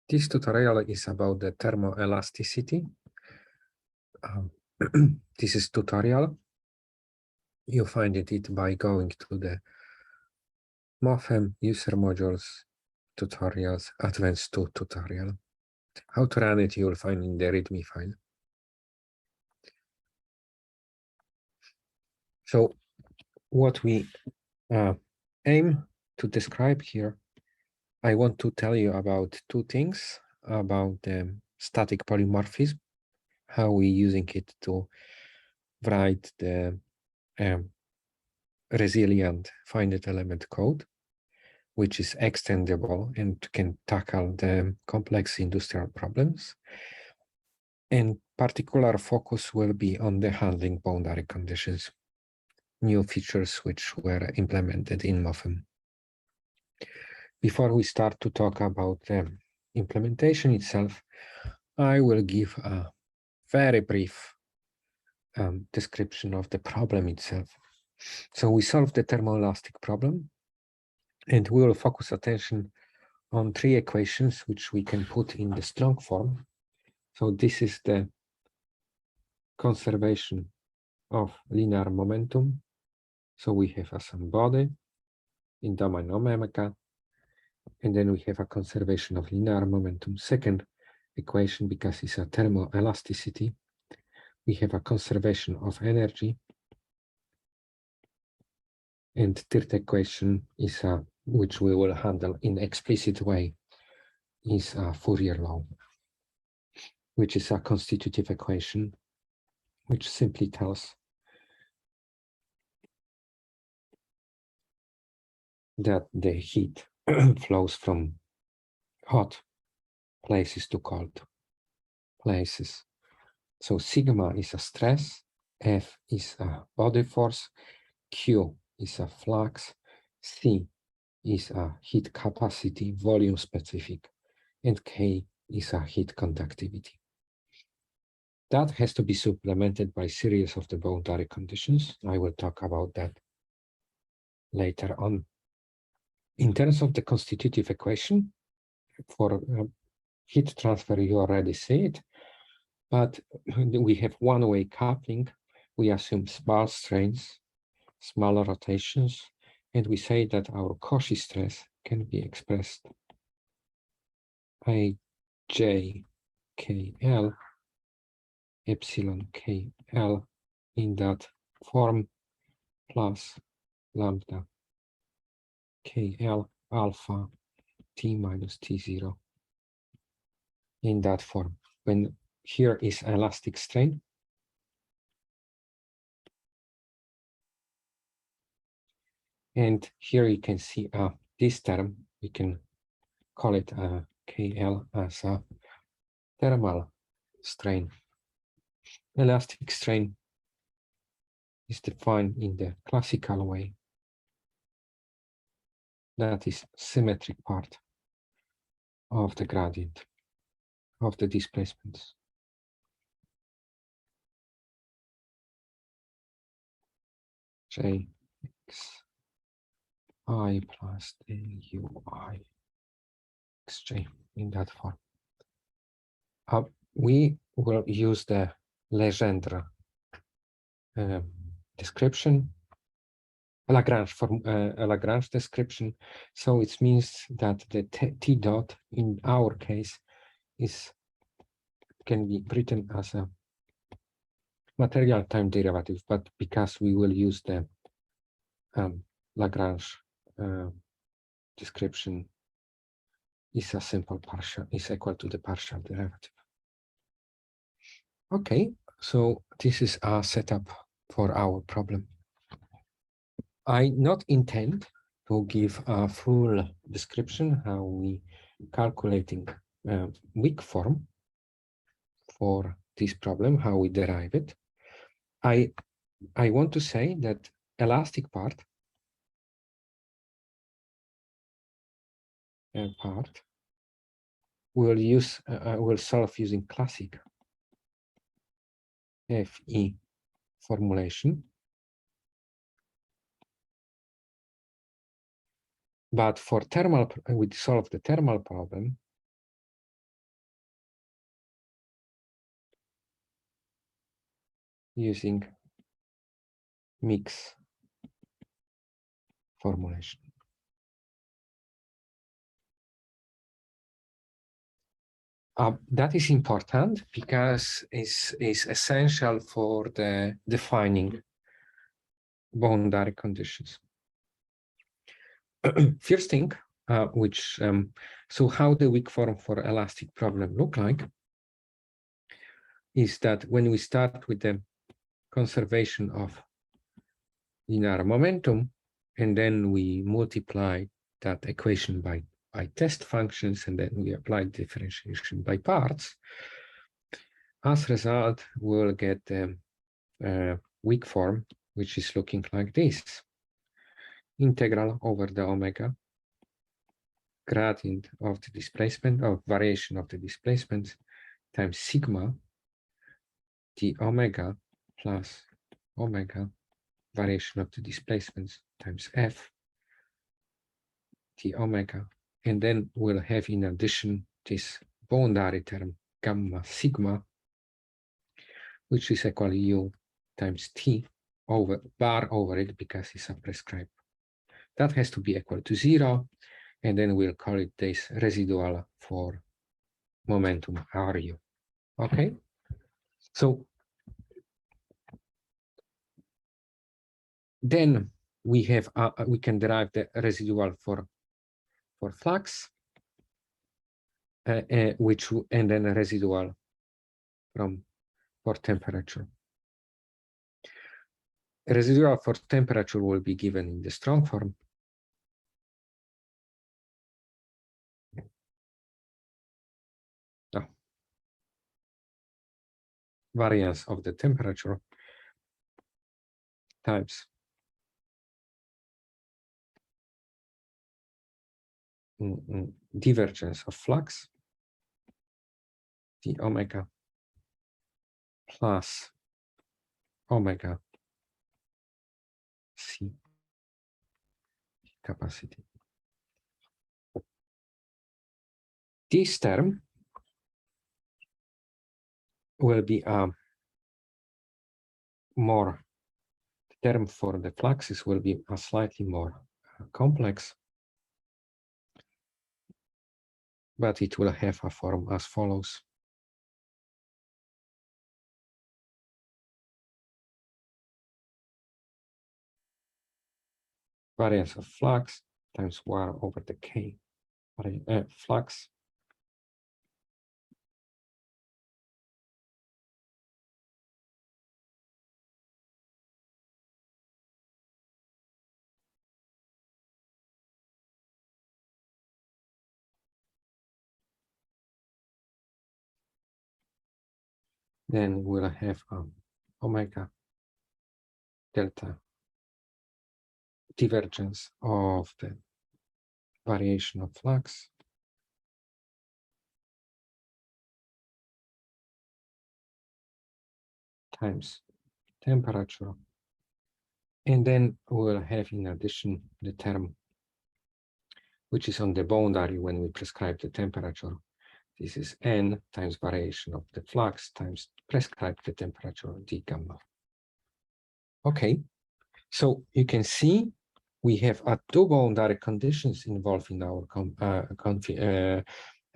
This tutorial is about the thermoelasticity. This is tutorial. You find it by going to the MOFEM user modules tutorials advanced 2 tutorial. How to run it you will find in the README file. So what we aim to describe here, I want to tell you about 2 things about the static polymorphism, how we're using it to write the resilient finite element code, which is extendable and can tackle the complex industrial problems. And particular focus will be on the handling boundary conditions, new features which were implemented in MOFEM. Before we start to talk about the implementation itself, I will give a very brief description of the problem itself. So we solved the thermoelastic problem, and we will focus attention on 3 equations which we can put in the strong form. So this is the conservation of linear momentum. So we have some body in domain omega, and then we have a conservation of linear momentum. Second equation, because it's a thermoelasticity, we have a conservation of energy. And third equation is which we will handle in explicit way, is a Fourier law, which is a constitutive equation, which simply tells that the heat flows from hot places to cold places. So sigma is a stress, F is a body force, Q is a flux, C is a heat capacity, volume specific, and K is a heat conductivity. That has to be supplemented by series of the boundary conditions. I will talk about that later on. In terms of the constitutive equation, for heat transfer, you already see it, but we have one-way coupling. We assume small strains, smaller rotations, and we say that our Cauchy stress can be expressed IJKL epsilon KL in that form plus lambda KL alpha T minus T0 in that form. When here is elastic strain, and here you can see this term, we can call it KL as a thermal strain. Elastic strain is defined in the classical way. That is symmetric part of the gradient of the displacements. J x I plus du I xj in that form. We will use the Legendre description, Lagrange description. So it means that the T dot in our case can be written as a material time derivative, but because we will use the Lagrange description, is a simple partial, is equal to the partial derivative. Okay, so this is our setup for our problem. I not intend to give a full description how we calculating weak form for this problem, how we derive it. I want to say that elastic part will solve using classic FE formulation. But for thermal, we solve the thermal problem using mix formulation. That is important because it's essential for the defining boundary conditions. First thing, so how the weak form for elastic problem look like is that when we start with the conservation of linear momentum, and then we multiply that equation by test functions, and then we apply differentiation by parts, as a result, we'll get the weak form, which is looking like this. Integral over the omega, gradient of the displacement, of variation of the displacement, times sigma, the omega plus omega, variation of the displacements, times f, the omega, and then we'll have in addition this boundary term gamma sigma, which is equal to u times t over bar over it because it's a prescribed. That has to be equal to 0, and then we'll call it this residual for momentum Ru. Okay, so then we have we can derive the residual for flux, which and then a residual for temperature. A residual for temperature will be given in the strong form. No. Variance of the temperature times divergence of flux, the omega plus omega c capacity. This term will be a more term for the fluxes will be a slightly more complex, but it will have a form as follows. Variance of flux times 1 over the k flux then we'll have omega delta divergence of the variation of flux times temperature, and then we'll have in addition the term which is on the boundary when we prescribe the temperature. This is n times variation of the flux times prescribed the temperature d gamma. Okay, so you can see we have two boundary conditions involved in our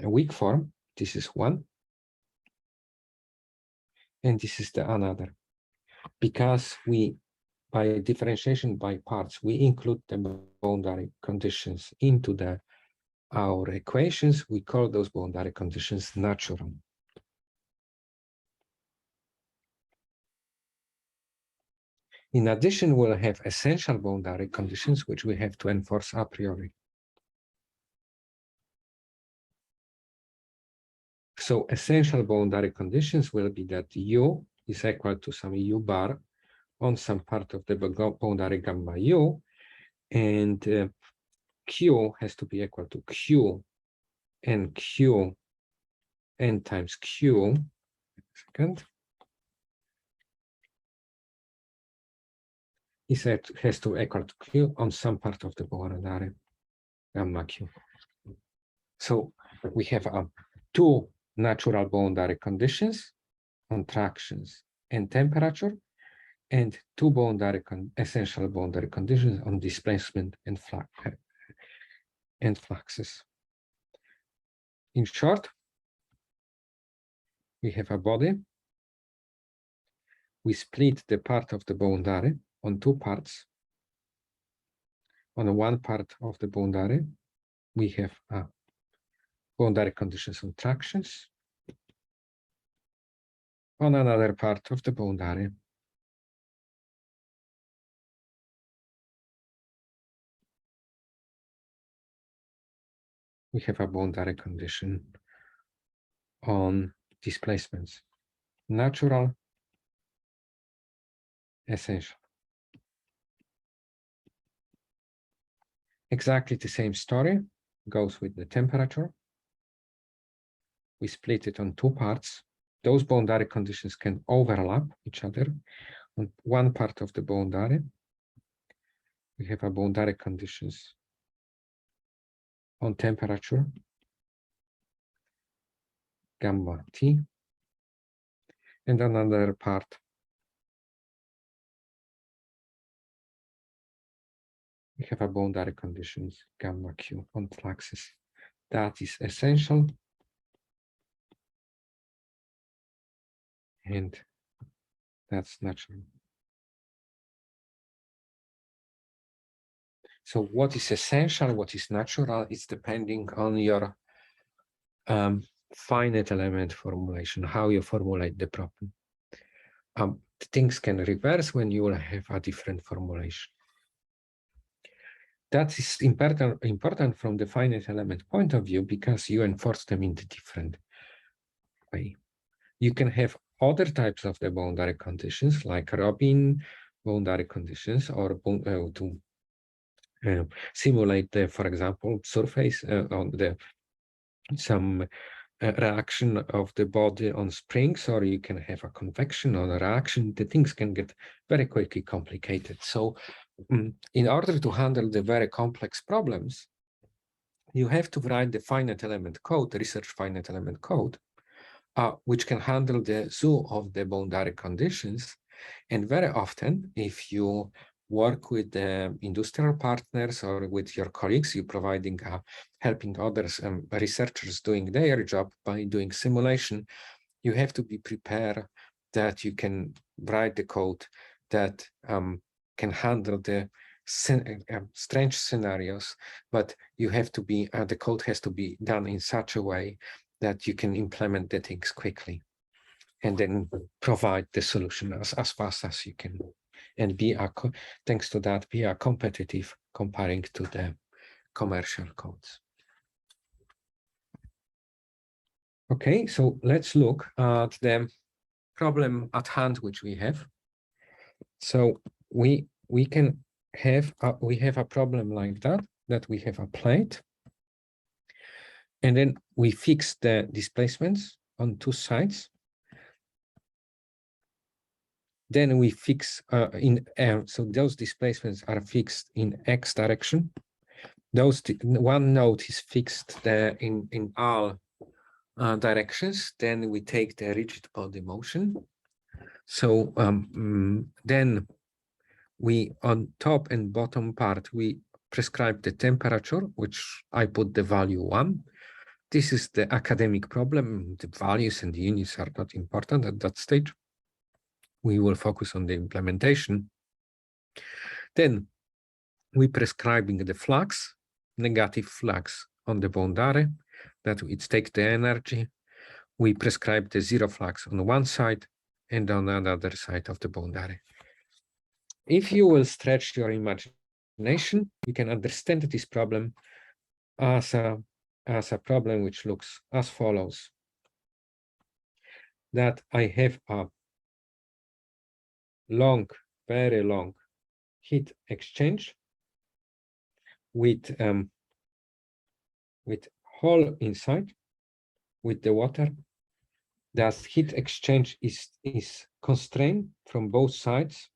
weak form. This is one, and this is the another. Because we, by differentiation by parts, we include the boundary conditions into our equations. We call those boundary conditions natural. In addition, we'll have essential boundary conditions, which we have to enforce a priori. So essential boundary conditions will be that U is equal to some U bar on some part of the boundary gamma U, and Q has to be equal to Q and Q n times Q. Second. Has to equal to Q on some part of the boundary gamma Q. So we have two natural boundary conditions, contractions and temperature, and two essential boundary conditions on displacement and fluxes. In short, we have a body. We split the part of the boundary on two parts. On one part of the boundary, we have boundary conditions on tractions. On another part of the boundary, we have a boundary condition on displacements, natural, essential. Exactly the same story goes with the temperature. We split it on two parts. Those boundary conditions can overlap each other. On one part of the boundary, we have a boundary conditions on temperature, gamma T, and on another part, we have a boundary conditions, gamma Q, on fluxes. That is essential, and that's natural. So what is essential, what is natural, is depending on your finite element formulation, how you formulate the problem. Things can reverse when you will have a different formulation. That is important from the finite element point of view because you enforce them in the different way. You can have other types of the boundary conditions like Robin boundary conditions, or to simulate the, for example, surface on the some reaction of the body on springs, or you can have a convection on a reaction. The things can get very quickly complicated. So in order to handle the very complex problems, you have to write the finite element code, the research finite element code, which can handle the zoo of the boundary conditions. And very often, if you work with the industrial partners or with your colleagues, you're providing, helping others, researchers doing their job by doing simulation, you have to be prepared that you can write the code that can handle the strange scenarios, but you have to be, the code has to be done in such a way that you can implement the things quickly and then provide the solution as fast as you can, and be thanks to that, be competitive comparing to the commercial codes. Okay, so let's look at the problem at hand which we have. So we can have we have a problem like that we have a plate, and then we fix the displacements on two sides. Then we fix so those displacements are fixed in X direction. Those one node is fixed in all directions. Then we take the rigid body motion. So then we, on top and bottom part, we prescribe the temperature, which I put the value 1. This is the academic problem. The values and the units are not important at that stage. We will focus on the implementation. Then we prescribing the flux, negative flux on the boundary, that it takes the energy. We prescribe the zero flux on one side and on another side of the boundary. If you will stretch your imagination, you can understand this problem as a problem which looks as follows. That I have a long, very long heat exchange with hole inside with the water. That heat exchange is constrained from both sides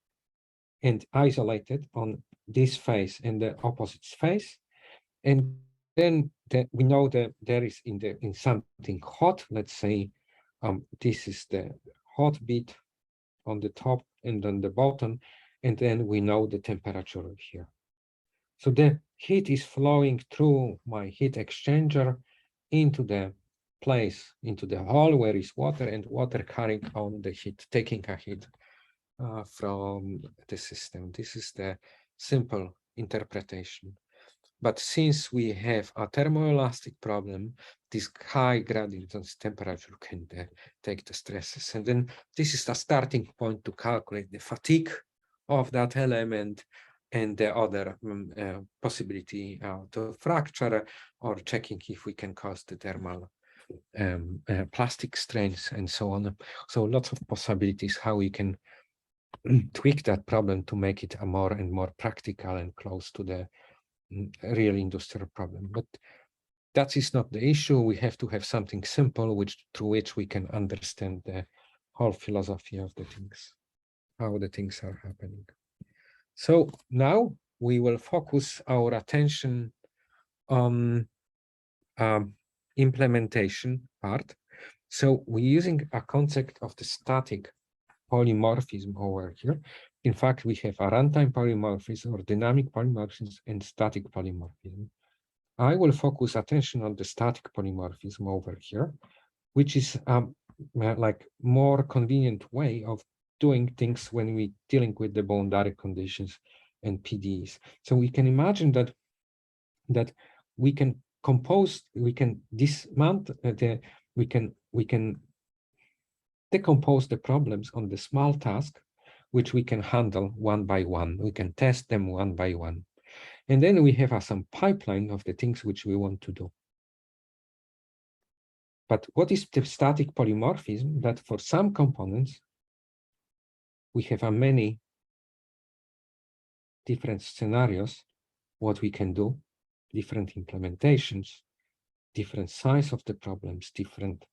and isolated on this face and the opposite face. And then we know that there is in something hot, let's say this is the hot bit on the top and on the bottom, and then we know the temperature here. So the heat is flowing through my heat exchanger into the place, into the hole where is water, and water carrying on the heat, taking a heat from the system. This is the simple interpretation. But since we have a thermoelastic problem, this high gradient of temperature can take the stresses. And then this is the starting point to calculate the fatigue of that element and the other possibility to fracture, or checking if we can cause the thermal plastic strains and so on. So lots of possibilities how we can tweak that problem to make it a more and more practical and close to the real industrial problem. But that is not the issue. We have to have something simple through which we can understand the whole philosophy of the things, how the things are happening. So now we will focus our attention on implementation part. So we're using a concept of the static polymorphism over here. In fact, we have a runtime polymorphism or dynamic polymorphism and static polymorphism. I will focus attention on the static polymorphism over here, which is like more convenient way of doing things when we're dealing with the boundary conditions and PDEs. So we can imagine that we can compose, we can dismantle we can decompose the problems on the small task, which we can handle one by one. We can test them one by one. And then we have some pipeline of the things which we want to do. But what is the static polymorphism? That for some components, we have many different scenarios, what we can do, different implementations, different size of the problems, different.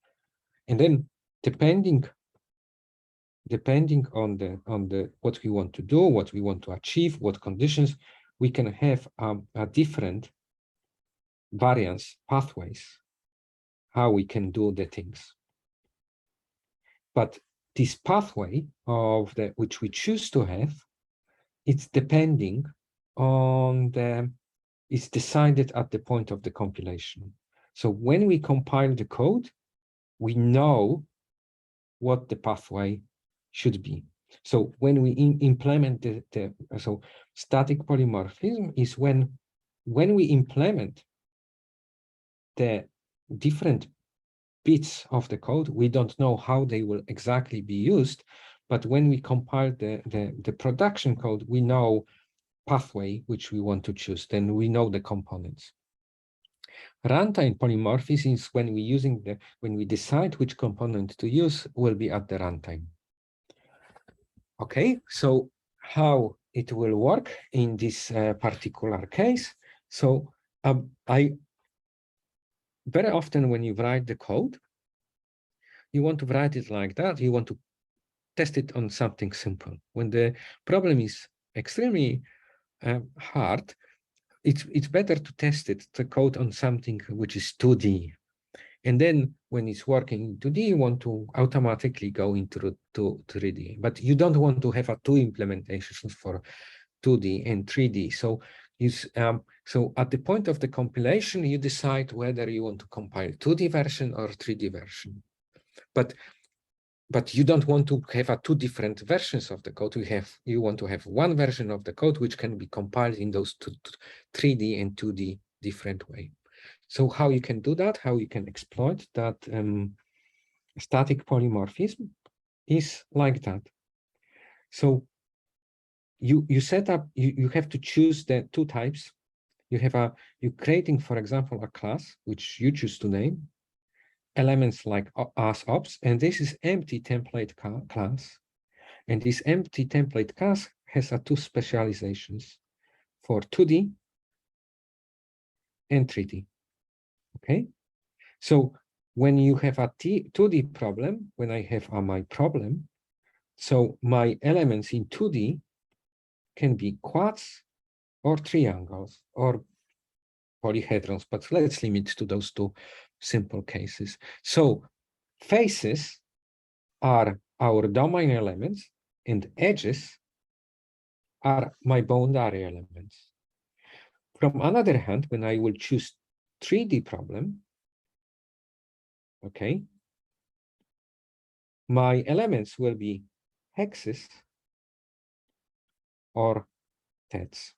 And then depending on the what we want to do, what we want to achieve, what conditions, we can have a different variance pathways, how we can do the things. But this pathway of which we choose to have, it's depending on it's decided at the point of the compilation. So when we compile the code, we know what the pathway should be. So when we implement so static polymorphism is when we implement the different bits of the code, we don't know how they will exactly be used, but when we compile the production code, we know pathway which we want to choose, then we know the components. Runtime polymorphism is when we decide which component to use will be at the runtime. Okay, so how it will work in this particular case? So very often when you write the code, you want to write it like that. You want to test it on something simple. When the problem is extremely hard, it's better to test the code on something which is 2D. And then when it's working in 2D, you want to automatically go into 3D. But you don't want to have two implementations for 2D and 3D. So so at the point of the compilation, you decide whether you want to compile 2D version or 3D version. But you don't want to have two different versions of the code. You want to have one version of the code which can be compiled in those 3D and 2D different way. So how you can do that, how you can exploit that static polymorphism is like that. So you set up, you have to choose the two types. You're creating, for example, a class which you choose to name, elements like as ops, and this is empty template class. And this empty template class has two specializations for 2D and 3D. Okay, so when you have a 2D problem, when I have my problem, so my elements in 2D can be quads or triangles or polyhedrons, but let's limit to those two simple cases. So faces are our domain elements, and edges are my boundary elements. From another hand, when I will choose 3D problem, okay, my elements will be hexes or tets,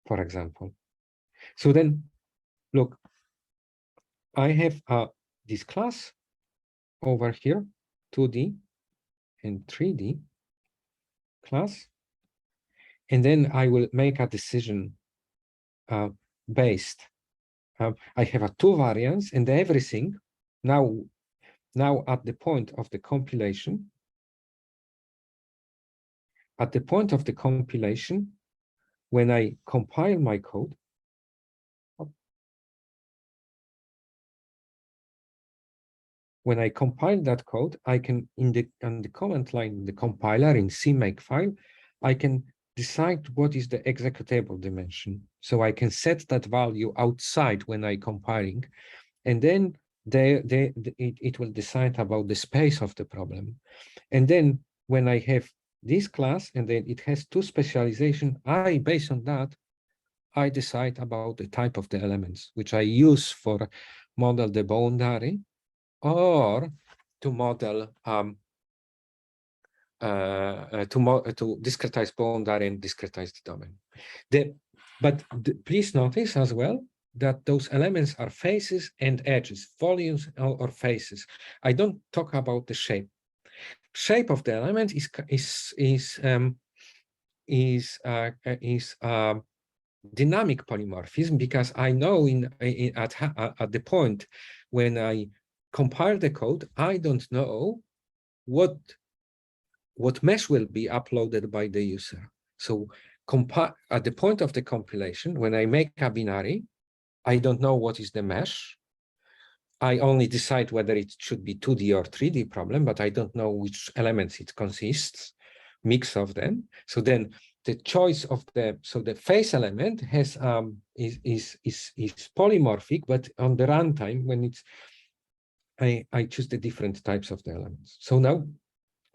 for example. So then, look, I have this class over here, 2D and 3D class, and then I will make a decision based. I have a 2 variants and everything now at the point of the compilation. At the point of the compilation, when I compile my code, when I compile that code, I can, on the command line, in the compiler in CMake file, I can decide what is the executable dimension. So I can set that value outside when I compiling, and then it will decide about the space of the problem. And then when I have this class, and then it has 2 specialization, based on that, I decide about the type of the elements, which I use for model the boundary, or to model to discretize boundary and discretize the domain. Please notice as well that those elements are faces and edges, volumes or faces. I don't talk about the shape. Shape of the element is dynamic polymorphism, because I know at the point when I compile the code, I don't know what mesh will be uploaded by the user. So at the point of the compilation, when I make a binary, I don't know what is the mesh. I only decide whether it should be 2D or 3D problem, but I don't know which elements it consists, mix of them. So then the choice of the face element has is polymorphic, but on the runtime, when it's I choose the different types of the elements. So now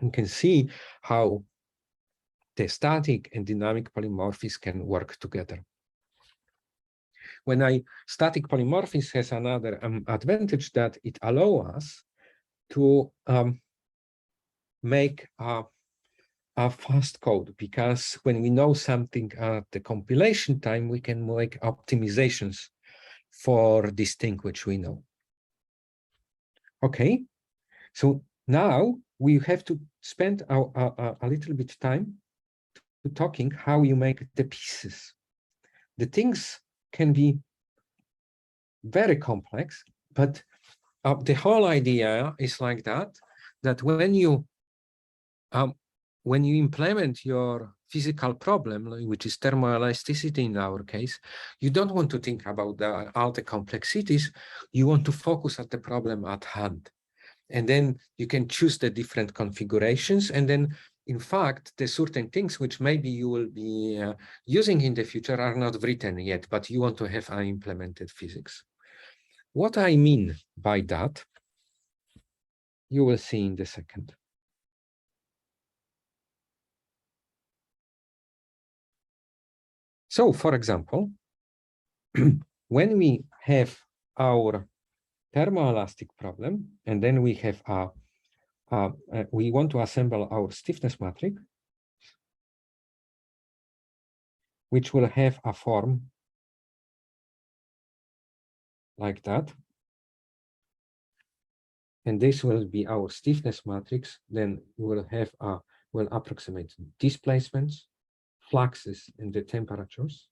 you can see how the static and dynamic polymorphism can work together. When static polymorphism has another advantage, that it allows us to make a fast code, because when we know something at the compilation time, we can make optimizations for this thing which we know. Okay, so now we have to spend a little bit time to talking how you make the pieces. The things can be very complex, but the whole idea is like that when you implement your physical problem, which is thermoelasticity in our case, you don't want to think about all the complexities. You want to focus on the problem at hand. And then you can choose the different configurations. And then, in fact, the certain things which maybe you will be using in the future are not written yet, but you want to have implemented physics. What I mean by that, you will see in the second. So, for example, when we have our thermoelastic problem, and then we have we want to assemble our stiffness matrix, which will have a form like that. And this will be our stiffness matrix. Then we will have will approximate displacements, fluxes, and the temperatures.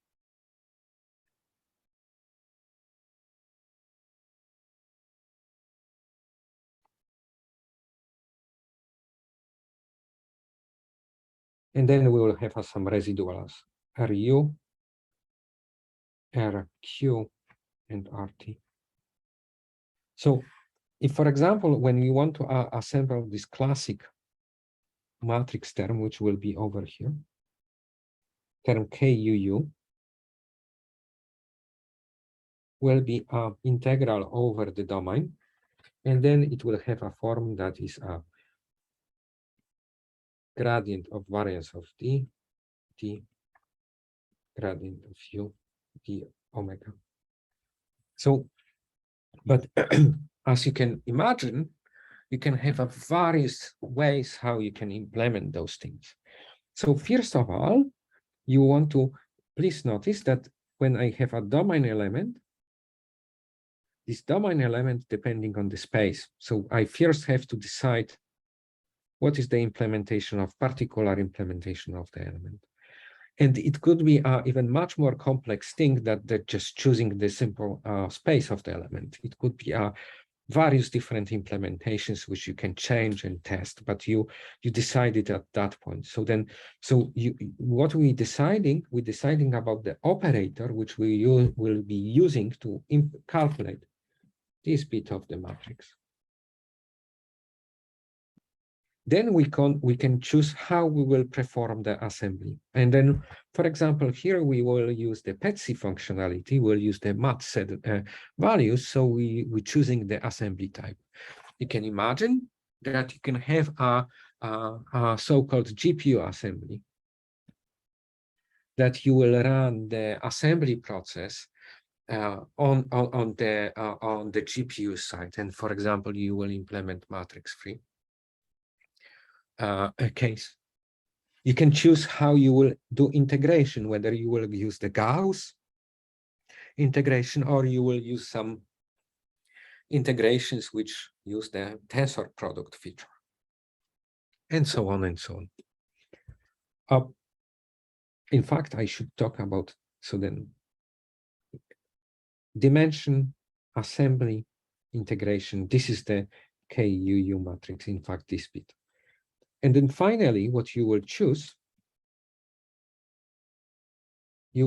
And then we will have some residuals, RU, RQ, and RT. So if, for example, when we want to assemble this classic matrix term, which will be over here, term KUU, will be integral over the domain, and then it will have a form that is gradient of variance of d, gradient of u, d omega. So, but as you can imagine, you can have a various ways how you can implement those things. So first of all, you want to please notice that when I have a domain element, this domain element depending on the space. So I first have to decide what is the implementation of particular implementation of the element. And it could be even much more complex thing than just choosing the simple space of the element. It could be various different implementations which you can change and test, but you decided at that point. So then, what we're deciding about the operator which we will be using to calculate this bit of the matrix. Then we can choose how we will perform the assembly. And then, for example, here we will use the PETC functionality. We'll use the mat set values. So we're choosing the assembly type. You can imagine that you can have a so-called GPU assembly, that you will run the assembly process on the GPU side. And for example, you will implement matrix-free a case. You can choose how you will do integration, whether you will use the Gauss integration or you will use some integrations which use the tensor product feature, and so on and so on. In fact, I should talk about, so then, dimension, assembly, integration. This is the KUU matrix, in fact, this bit. And then finally, what you will choose the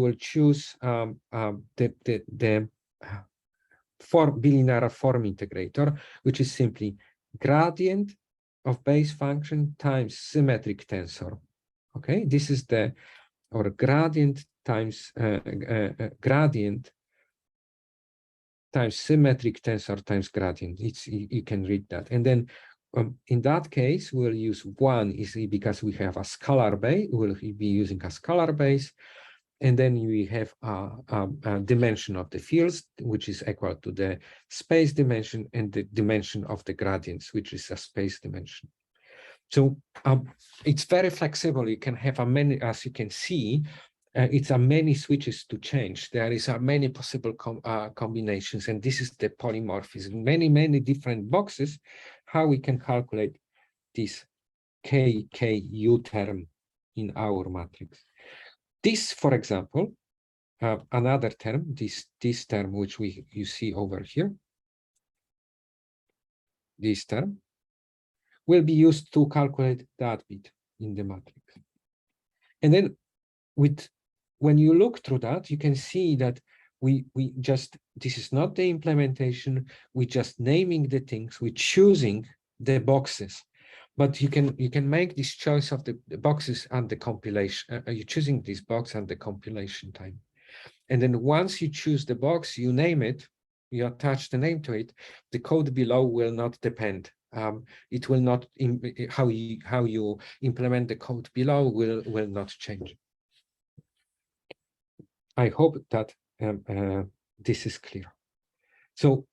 bilinear form integrator, which is simply gradient of base function times symmetric tensor. Okay, this is the, or gradient times gradient times symmetric tensor times gradient. You can read that. And then in that case, we'll use one is because we have a scalar base, we'll be using a scalar base. And then we have a dimension of the fields, which is equal to the space dimension, and the dimension of the gradients, which is a space dimension. So it's very flexible. You can have a many, as you can see, it's a many switches to change. There is a many possible combinations, and this is the polymorphism. Many different boxes, how we can calculate this KU term in our matrix. This, for example, another term, this term which you see over here, this term will be used to calculate that bit in the matrix. And then when you look through that, you can see that this is not the implementation, we're just naming the things, we're choosing the boxes. But you can make this choice of the boxes and the compilation. You're choosing this box and the compilation time. And then once you choose the box, you name it, you attach the name to it, the code below will not depend. It will not, how you implement the code below will not change. I hope that this is clear. So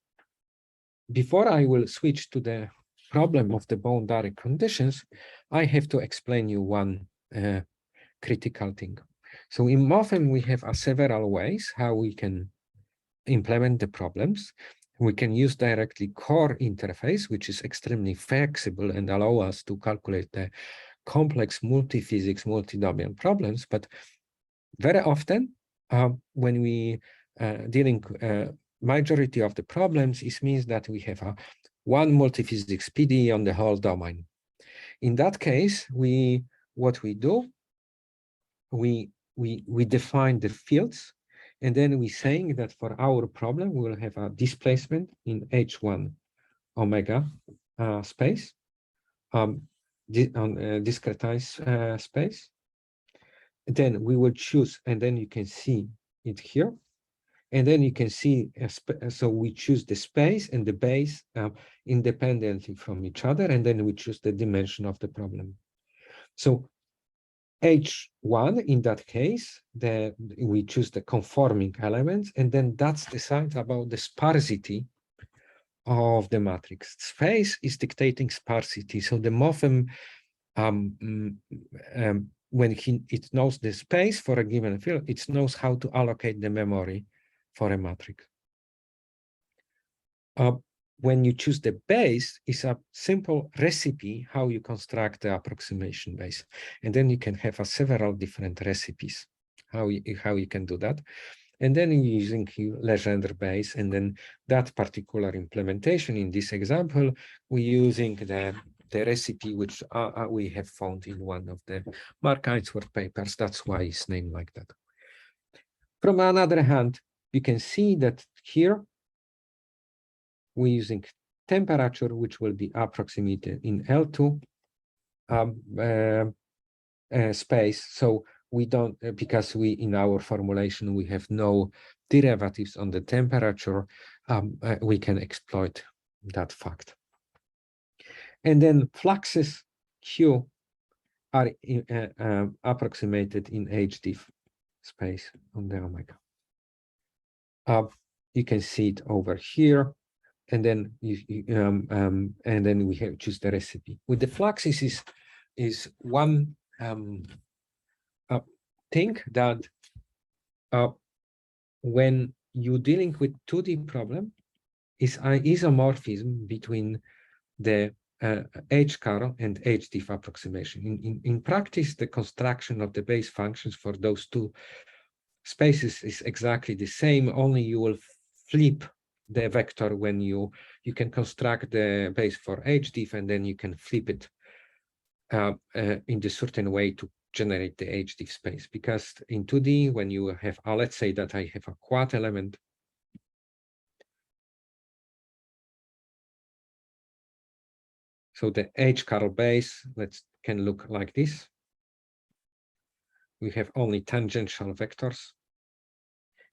before I will switch to the problem of the boundary conditions, I have to explain you one critical thing. So in MOFEM, we have several ways how we can implement the problems. We can use directly core interface, which is extremely flexible and allow us to calculate the complex multi-physics, multi-domain problems. But very often, when we dealing majority of the problems, it means that we have one multi-physics PD on the whole domain. In that case, what we do, we define the fields, and then we saying that for our problem, we will have a displacement in H1 omega space, on discretized space. Then we will choose, and then you can see it here. And then you can see, so we choose the space and the base independently from each other, and then we choose the dimension of the problem. So H1 in that case, we choose the conforming elements, and then that's decides about the sparsity of the matrix. Space is dictating sparsity. So the morphem, when it knows the space for a given field, it knows how to allocate the memory for a matrix. When you choose the base, it's a simple recipe how you construct the approximation base, and then you can have several different recipes how you can do that. And then you're using Legendre base, and then that particular implementation in this example, we're using the recipe which we have found in one of the Mark Ainsworth papers. That's why it's named like that. From another hand, you can see that here we're using temperature, which will be approximated in L2 space. So we don't, because we in our formulation we have no derivatives on the temperature, we can exploit that fact. And then fluxes Q are approximated in HDIF space on the omega. You can see it over here, and then and then we have choose the recipe. With the fluxes is one thing that when you're dealing with 2D problem, is an isomorphism between the H-Carl and HDIF approximation. In practice, the construction of the base functions for those two spaces is exactly the same, only you will flip the vector when you can construct the base for HDIF, and then you can flip it in a certain way to generate the HDIF space. Because in 2D, when you have, let's say that I have a quad element, so the H-Carl base can look like this. We have only tangential vectors,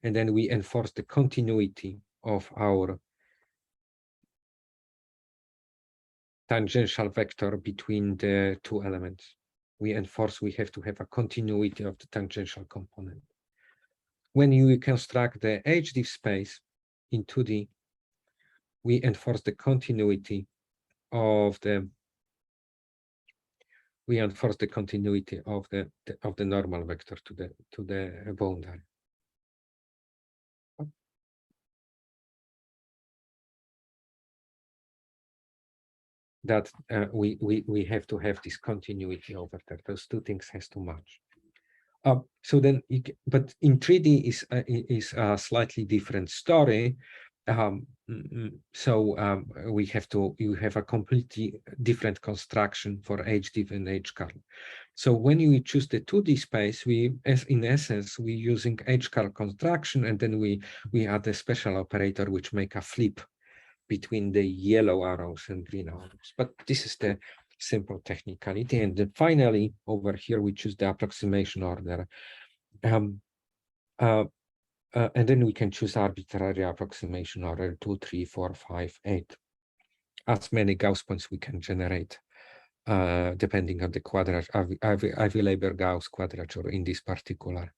and then we enforce the continuity of our tangential vector between the two elements. We have to have a continuity of the tangential component. When you construct the HDIF space in 2D, we enforce the continuity of the normal vector to the boundary. That we have to have this continuity over there. Those two things has to match. So then, but in 3D is a slightly different story. You have a completely different construction for HDIF and H-Carl. So when you choose the 2D space, in essence, we're using H-Carl construction, and then we add a special operator which make a flip between the yellow arrows and green arrows. But this is the simple technicality. And then finally, over here, we choose the approximation order. And then we can choose arbitrary approximation order 2, 3, 4, 5, 8. As many Gauss points we can generate, depending on the quadrature, available Gauss quadrature in this particular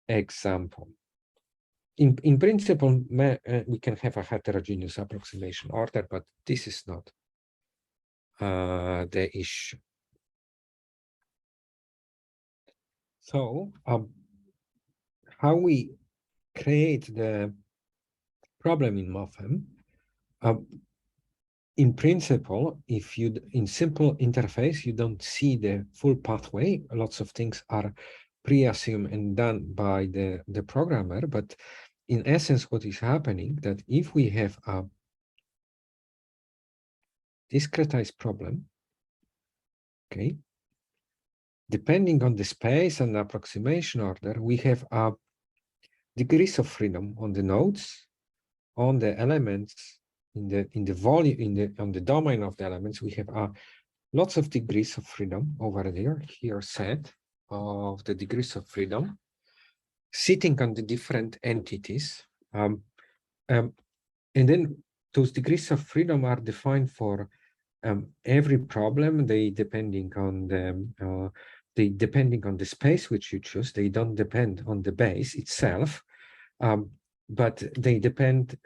example. In principle, we can have a heterogeneous approximation order, but this is not the issue. So, how we create the problem in MOFM? In principle, if you in simple interface, you don't see the full pathway. Lots of things are pre-assumed and done by the programmer, but in essence, what is happening that if we have a discretized problem, okay, depending on the space and the approximation order, we have degrees of freedom on the nodes, on the elements, in the volume, on the domain of the elements. We have lots of degrees of freedom over there. Here, set of the degrees of freedom sitting on the different entities, and then those degrees of freedom are defined for every problem, they depending on the space which you choose. They don't depend on the base itself, but they depend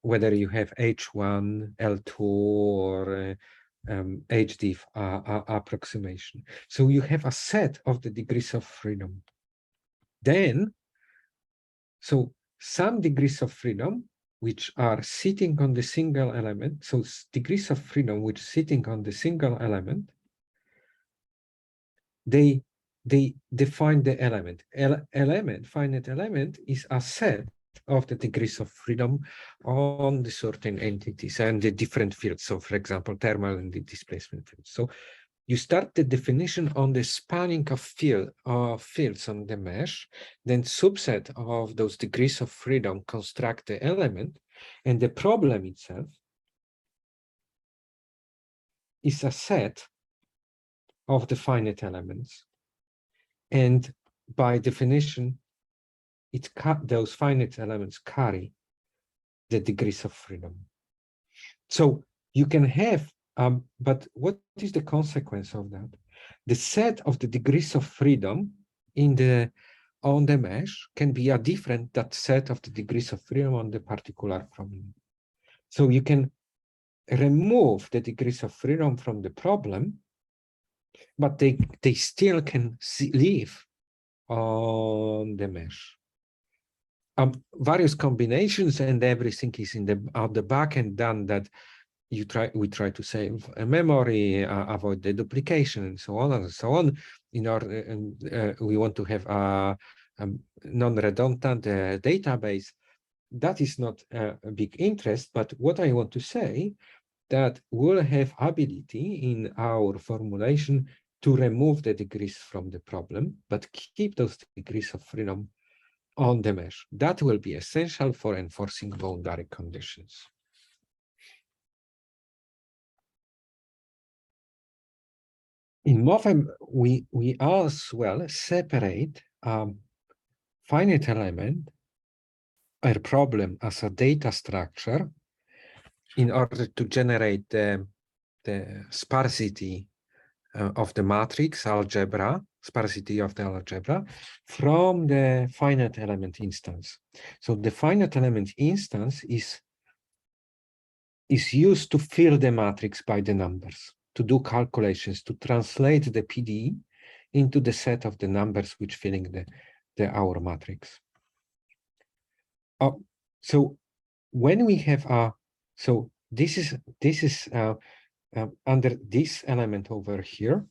whether you have H1, L2, or HD approximation. So you have a set of the degrees of freedom. Then, so some degrees of freedom which are sitting on the single element, so degrees of freedom which sitting on the single element, they define the element. Finite element is a set of the degrees of freedom on the certain entities and the different fields. So, for example, thermal and the displacement fields. So you start the definition on the spanning of fields on the mesh, then subset of those degrees of freedom construct the element, and the problem itself is a set of the finite elements. And by definition, those finite elements carry the degrees of freedom. So you can have, but what is the consequence of that? The set of the degrees of freedom on the mesh can be a different that set of the degrees of freedom on the particular problem. So you can remove the degrees of freedom from the problem, but they still can live on the mesh. Various combinations and everything is in the back end done that we try to save a memory, avoid the duplication, and so on and so on. In order, we want to have a non-redundant database. That is not a big interest, but what I want to say that we'll have ability in our formulation to remove the degrees from the problem, but keep those degrees of freedom on the mesh. That will be essential for enforcing boundary conditions. In MOVEM, we as well separate finite element or problem as a data structure in order to generate the sparsity of the matrix algebra, sparsity of the algebra from the finite element instance. So the finite element instance is used to fill the matrix by the numbers, to do calculations, to translate the PDE into the set of the numbers which filling our matrix. So when we have so this is under this element over here,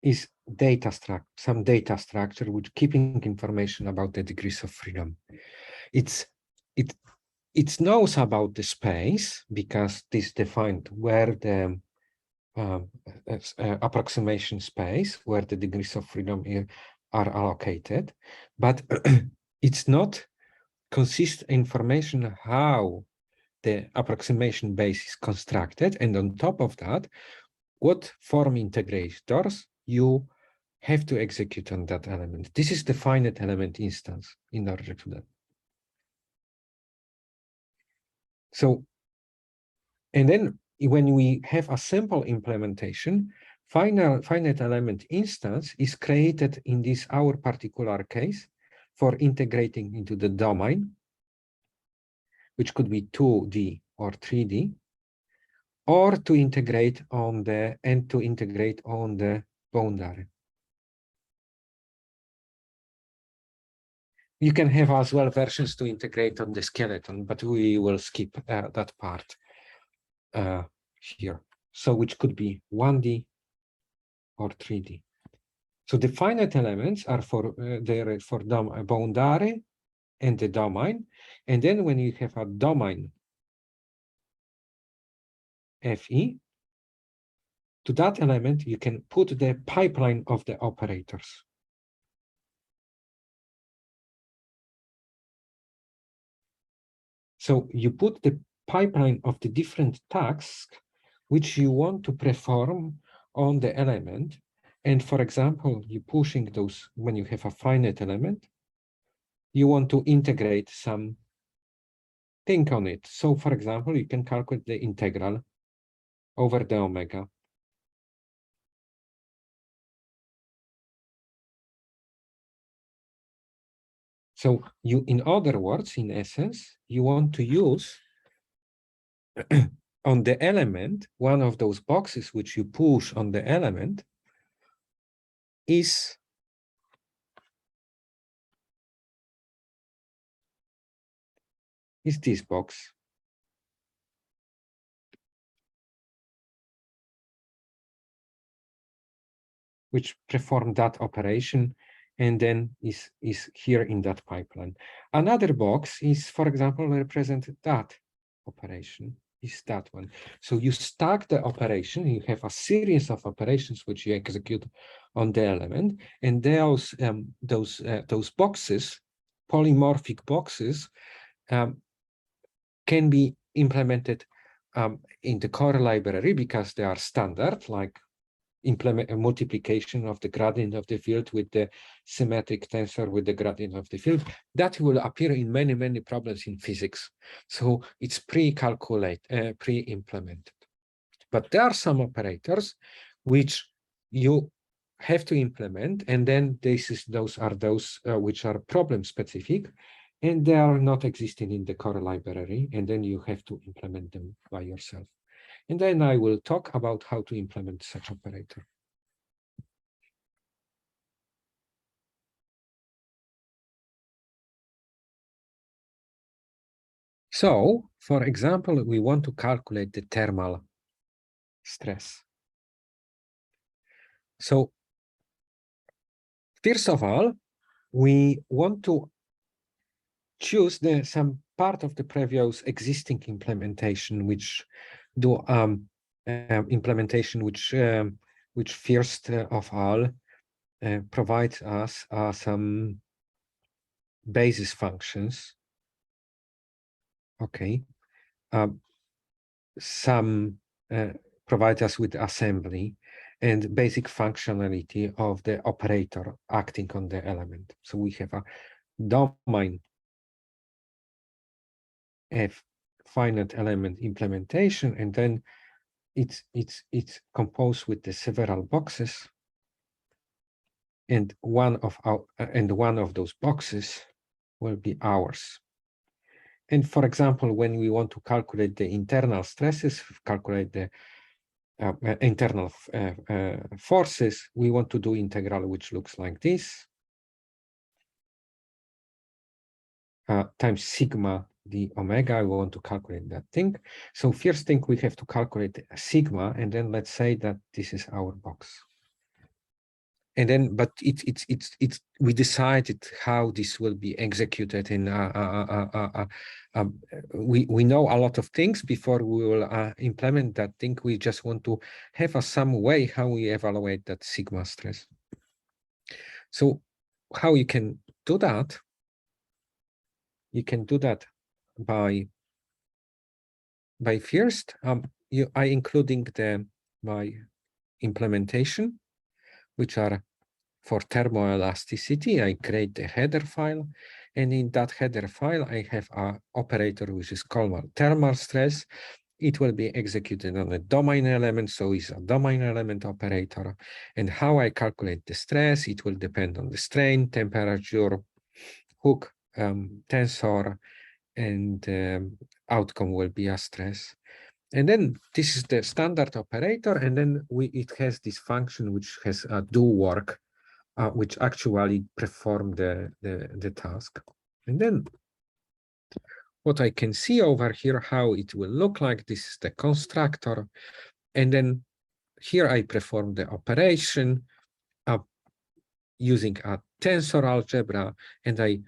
is some data structure which keeping information about the degrees of freedom. It knows about the space because this defined where the approximation space, where the degrees of freedom are allocated, but it's not consist information how the approximation base is constructed, and on top of that, what form integrators you have to execute on that element. This is the finite element instance in order to that. So, and then when we have a simple implementation, finite element instance is created in this our particular case for integrating into the domain, which could be 2D or 3D, or to integrate on the boundary. You can have as well versions to integrate on the skeleton, but we will skip that part here. So which could be 1D or 3D. So the finite elements are for boundary and the domain. And then when you have a domain FE, to that element, you can put the pipeline of the operators. So you put the pipeline of the different tasks which you want to perform on the element. And for example, you pushing those when you have a finite element, you want to integrate some thing on it. So for example, you can calculate the integral over the omega. So you, in other words, in essence, you want to use on the element, one of those boxes which you push on the element is this box. Which perform that operation and then is here in that pipeline. Another box is, for example, represent that operation, is that one. So you stack the operation, you have a series of operations which you execute on the element, and those boxes, polymorphic boxes, can be implemented in the core library because they are standard, like implement a multiplication of the gradient of the field with the symmetric tensor with the gradient of the field. That will appear in many problems in physics. So it's pre-calculated, pre-implemented. But there are some operators which you have to implement, and then those are which are problem specific, and they are not existing in the core library, and then you have to implement them by yourself. And then I will talk about how to implement such operator. So, for example, we want to calculate the thermal stress. So, first of all, we want to choose some part of the previous existing implementation, which do implementation which first of all provides us some basis functions. Okay, some provide us with assembly and basic functionality of the operator acting on the element. So we have a domain F finite element implementation, and then it's composed with the several boxes, and one of those boxes will be ours. And for example, when we want to calculate the internal stresses, calculate the internal forces, we want to do integral which looks like this, times sigma the omega. We want to calculate that thing. So first thing, we have to calculate sigma, and then let's say that this is our box. And then, but we decided how this will be executed. And we know a lot of things before we will implement that thing. We just want to have some way how we evaluate that sigma stress. So how you can do that? You can do that by first I including my implementation, which are for thermoelasticity. I create a header file, and in that header file I have an operator which is called thermal stress. It will be executed on a domain element, so it's a domain element operator. And how I calculate the stress, it will depend on the strain, temperature, Hooke tensor, and outcome will be a stress. And then this is the standard operator, and then it has this function which has a do work, which actually perform the task. And then what I can see over here, how it will look like, this is the constructor. And then here I perform the operation using a tensor algebra, and I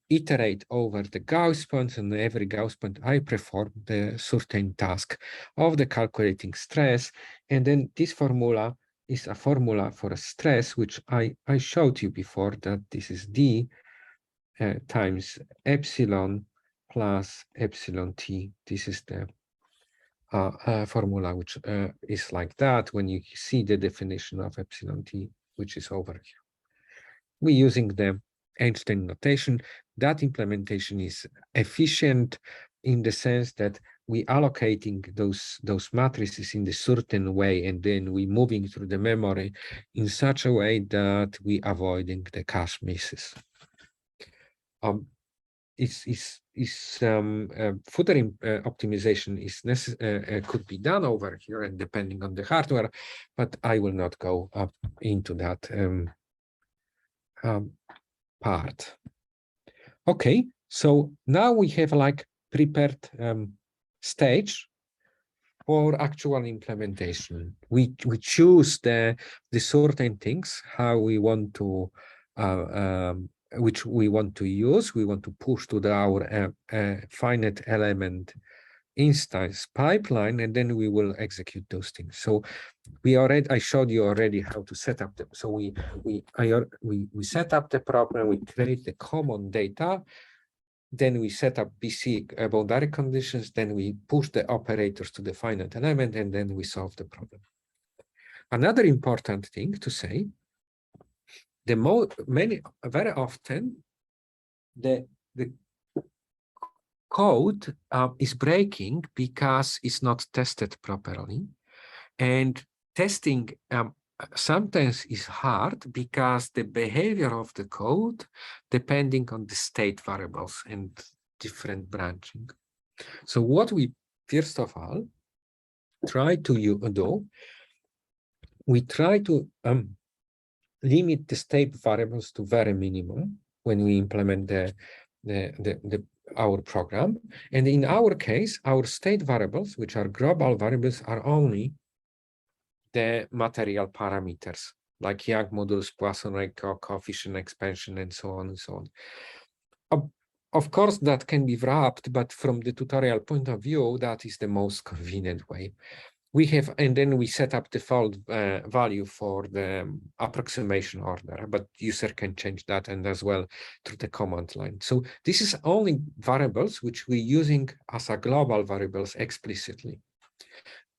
iterate over the Gauss points, and every Gauss point I perform the certain task of the calculating stress. And then this formula is a formula for a stress, which I showed you before, that this is D times epsilon plus epsilon T. This is the formula which is like that when you see the definition of epsilon T, which is over here. We're using the Einstein notation. That implementation is efficient in the sense that we allocating those matrices in a certain way, and then we moving through the memory in such a way that we avoiding the cache misses. Further optimization could be done over here, and depending on the hardware, but I will not go up into that part. Okay, so now we have like prepared stage for actual implementation. We choose the certain things how we want to which we want to use. We want to push to our finite element instance pipeline, and then we will execute those things. So I showed you already how to set up them. So we set up the problem, we create the common data, then we set up BC boundary conditions, then we push the operators to the finite element, and then we solve the problem. Another important thing to say, very often the code is breaking because it's not tested properly, and testing sometimes is hard because the behavior of the code depending on the state variables and different branching. So what we first of all try to do, we try to limit the state variables to very minimum when we implement our program. And in our case, our state variables, which are global variables, are only the material parameters, like Young modulus, Poisson rate, coefficient expansion, and so on and so on. Of course, that can be wrapped, but from the tutorial point of view, that is the most convenient way. We have, and then we set up default value for the approximation order, but user can change that and as well through the command line. So this is only variables which we're using as a global variables explicitly.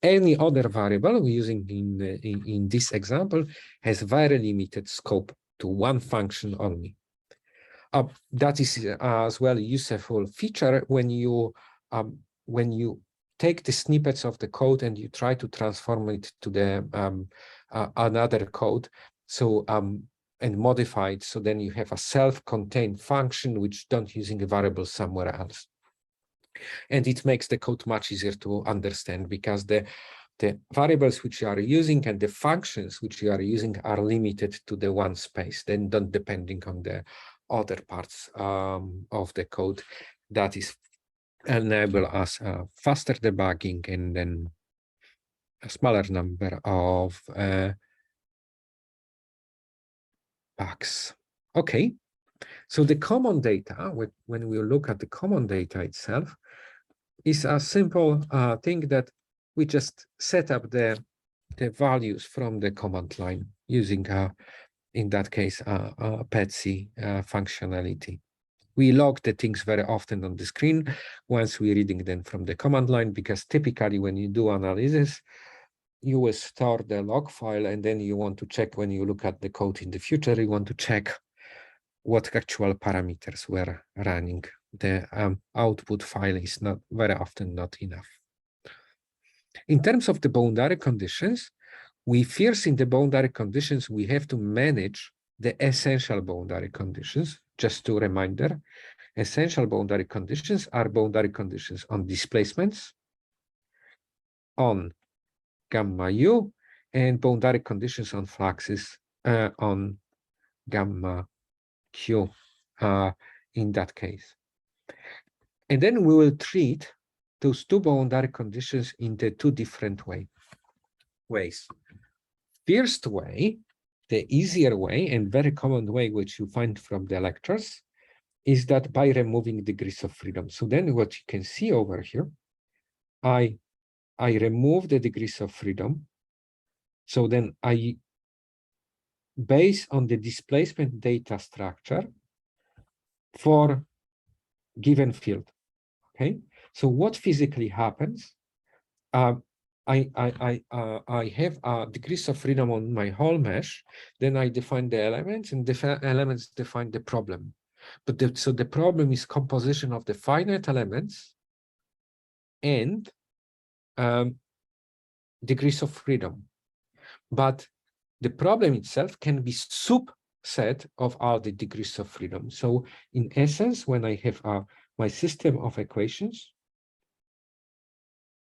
Any other variable we're using in this example has very limited scope to one function only. That is as well a useful feature when you take the snippets of the code and you try to transform it to the another code, so and modify it, so then you have a self-contained function which don't using a variable somewhere else. And it makes the code much easier to understand because the variables which you are using and the functions which you are using are limited to the one space, then don't depending on the other parts of the code. That is enable us faster debugging and then a smaller number of bugs. Okay, so the common data, when we look at the common data itself, is a simple thing that we just set up the values from the command line using, in that case, PETC functionality. We log the things very often on the screen once we're reading them from the command line, because typically when you do analysis, you will store the log file, and then you want to check when you look at the code in the future, you want to check what actual parameters were running. The output file is not very often not enough. In terms of the boundary conditions, we first in the boundary conditions, we have to manage the essential boundary conditions. Just to reminder, essential boundary conditions are boundary conditions on displacements, on gamma u, and boundary conditions on fluxes on gamma q in that case. And then we will treat those two boundary conditions in the two different ways. First way, the easier way and very common way, which you find from the lectures, is that by removing degrees of freedom. So then what you can see over here, I remove the degrees of freedom. So then I, based on the displacement data structure for given field, okay? So what physically happens, I have degrees of freedom on my whole mesh, then I define the elements, and the elements define the problem. But so the problem is composition of the finite elements and degrees of freedom. But the problem itself can be subset of all the degrees of freedom. So in essence, when I have my system of equations,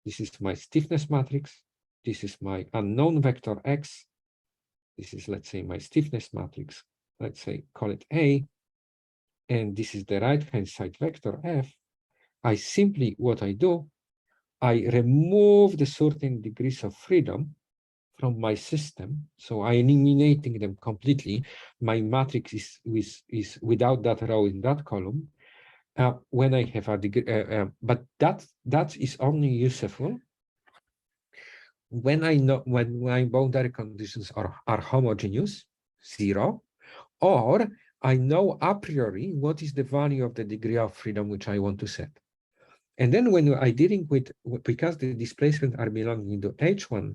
this is my stiffness matrix, this is my unknown vector x, this is, let's say, my stiffness matrix, let's say, call it A, and this is the right-hand side vector f. I simply, what I do, I remove the certain degrees of freedom from my system, so I eliminating them completely. My matrix is without that row in that column. When I have a degree, but that is only useful when I know when my boundary conditions are homogeneous, 0, or I know a priori what is the value of the degree of freedom which I want to set. And then when I dealing with, because the displacement are belonging to H1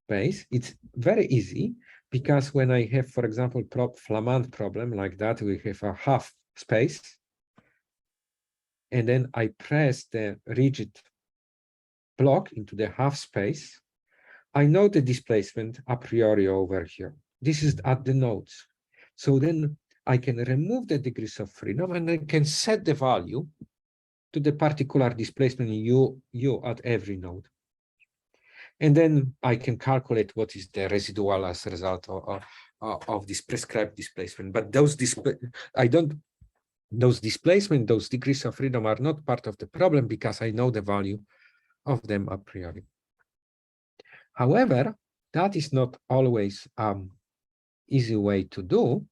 space, it's very easy, because when I have, for example, Flamand problem like that, we have a half space, and then I press the rigid block into the half space, I know the displacement a priori over here. This is at the nodes. So then I can remove the degrees of freedom, and I can set the value to the particular displacement u at every node. And then I can calculate what is the residual as a result of this prescribed displacement. But those displacement, those degrees of freedom are not part of the problem, because I know the value of them a priori. However, that is not always easy way to do.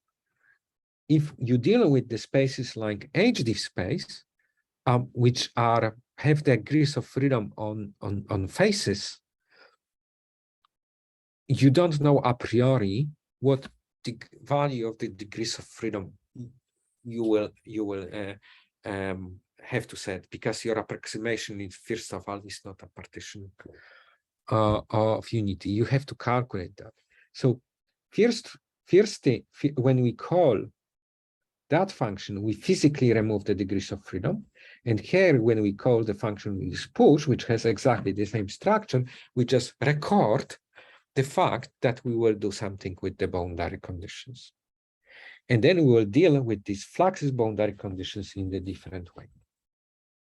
If you deal with the spaces like HDIF space, which have the degrees of freedom on faces, you don't know a priori what the value of the degrees of freedom you will have to set, because your approximation is, first of all, is not a partition of unity. You have to calculate that. So first when we call that function, we physically remove the degrees of freedom. And here, when we call the function with push, which has exactly the same structure, we just record the fact that we will do something with the boundary conditions. And then we will deal with these fluxes boundary conditions in a different way.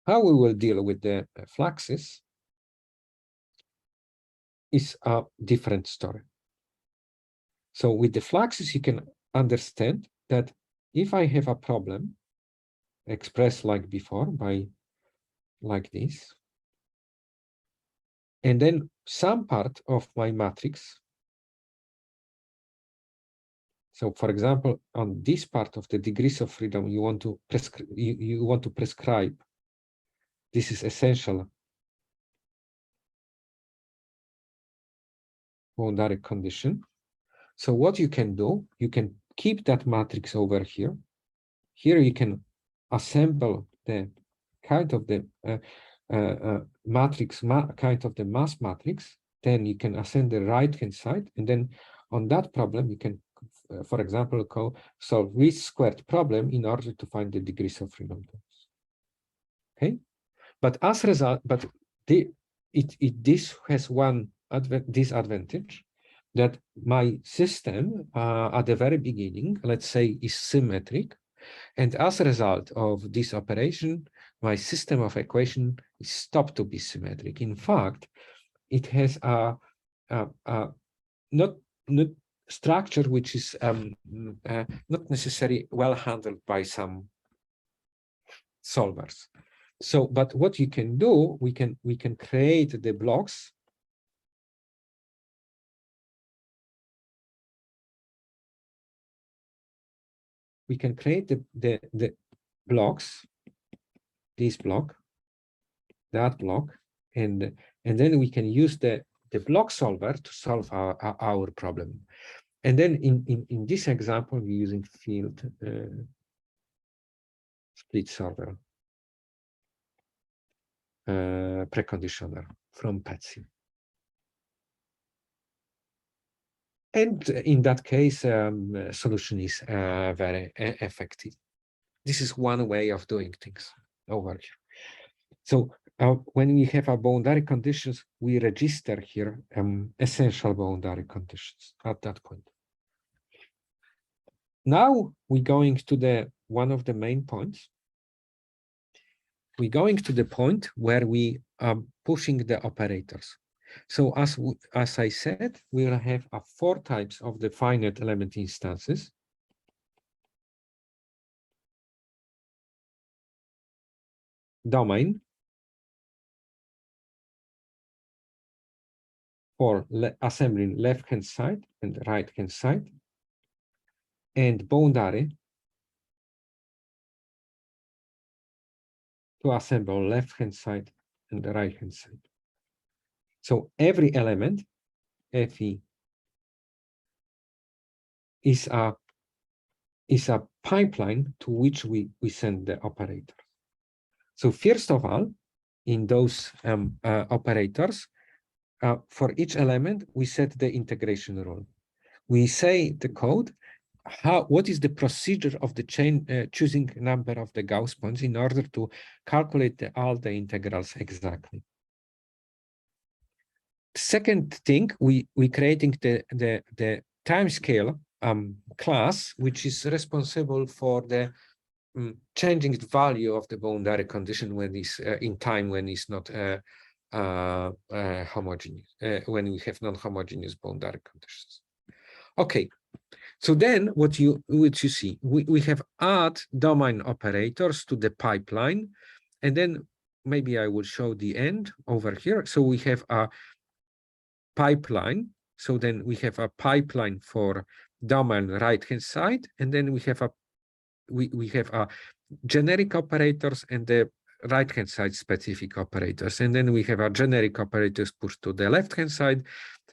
How we will deal with the fluxes is a different story. So with the fluxes, you can understand that if I have a problem expressed like before by like this, and then some part of my matrix, so for example, on this part of the degrees of freedom, you want to prescribe, this is essential boundary condition. So what you can do, you can keep that matrix over here. Here you can assemble the kind of the matrix, kind of the mass matrix. Then you can ascend the right-hand side, and then on that problem you can, for example, solve this squared problem in order to find the degrees of freedom. Okay, but as a result, but this has one disadvantage, that my system at the very beginning, let's say, is symmetric. And as a result of this operation, my system of equation is stopped to be symmetric. In fact, it has a not structure which is not necessarily well handled by some solvers. So, but what you can do, we can create the blocks. We can create the blocks, this block, that block, and then we can use the block solver to solve our problem. And then in this example, we're using field split solver preconditioner from PETSI. And in that case, solution is very effective. This is one way of doing things over here. So when we have our boundary conditions, we register here essential boundary conditions at that point. Now we're going to the one of the main points. We're going to the point where we are pushing the operators. So as I said, we will have 4 types of the finite element instances. Domain for assembling left-hand side and right-hand side, and boundary to assemble left-hand side and the right-hand side. So every element, Fe, is a pipeline to which we send the operator. So first of all, in those operators, for each element, we set the integration rule. We say the code, what is the procedure of the choosing number of the Gauss points in order to calculate all the integrals exactly. Second thing, we creating the timescale class, which is responsible for the changing the value of the boundary condition when it's in time when it's not homogeneous, when we have non-homogeneous boundary conditions. Okay, so then what you see, we have add domain operators to the pipeline, and then maybe I will show the end over here. So we have a pipeline. So then we have a pipeline for domain right-hand side, and then we have a generic operators and the right-hand side specific operators, and then we have a generic operators pushed to the left-hand side